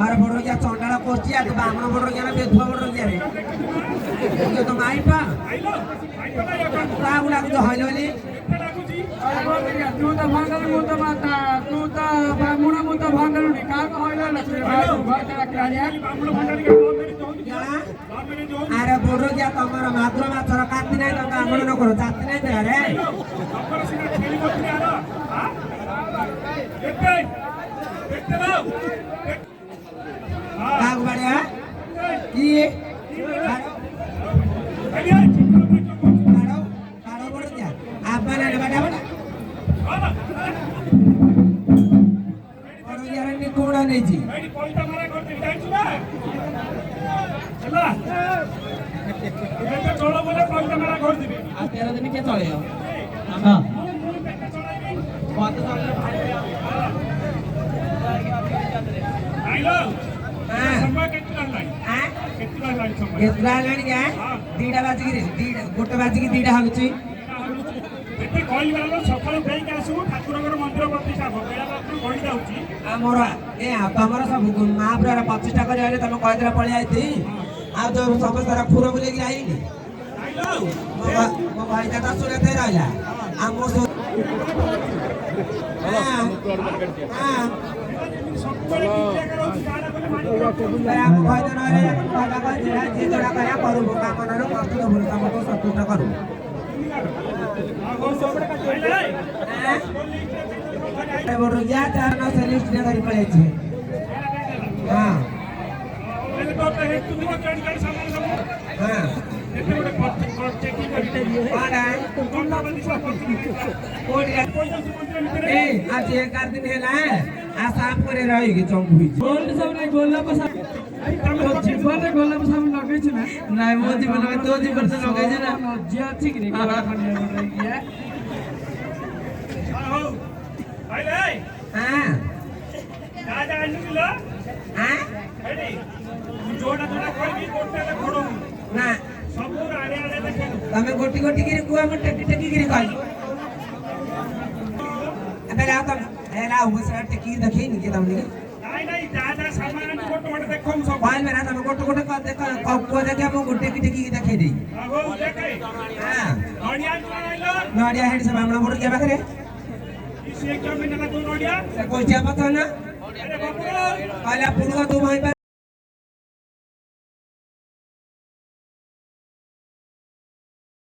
Har bodoh ya condala kursi atau bangun bodoh ya nabi dua bodoh ya. Itu tuh main pak. Lagu lagu tuh halo ni. Tuh banggal muta mata, tuh bangun muta banggal ni. Kalau halo nak baca kerja. Are bodoh ya kamera madro madro kati naik tangga amul nak koro cati naik deh. Lagu mana ya? Iya. Kalau bodohnya, apa nak dapat apa? Bodoh jalan ni kurang ni ji. Apa ni kita cakap ya? हाँ दीटा बाजिकी गोटे बाजिकी दीटा हलुची आमर ए तुम सब महापुर 25टा कर तुम कहीदे पलि आई आ जो समस्त फुर बुले आई मो भाईटा तो सुरत रहा आम आज 11 दिन है आ साफ करे रही चंगुई गोल्ड सब नहीं गोल्ला पर सब जीवन रे गोल्ला पर सब लगे छ ना नहीं मो जीवन में तो जीवन से लगे छ ना जे अछि कि नहीं गोला खनिया रही है हो भाई ले हां दादा अन्नु लो हां रेडी जोड़ा जोड़ा कोई भी कोटे ले खोडो ना सब आड़े आड़े देखे तमे गोटी गोटी गिरी कुआ में टकी टकी गिरी कहली अबे ला एला उसे टेकी देखै नि के तमने नहीं दादा सामान गोटे गोटे देखो सब पाल मेरा तम गोटे गोटे का देख को देखे हम गोटे की टेकी देखै दे अब देखे हां नडिया आइलो नडिया हेड से बामणा मोड़ के पाखरे इसे क्या मिनला तू नडिया से कोई जा पता ना अरे बाबू काला पुरवा तू भाई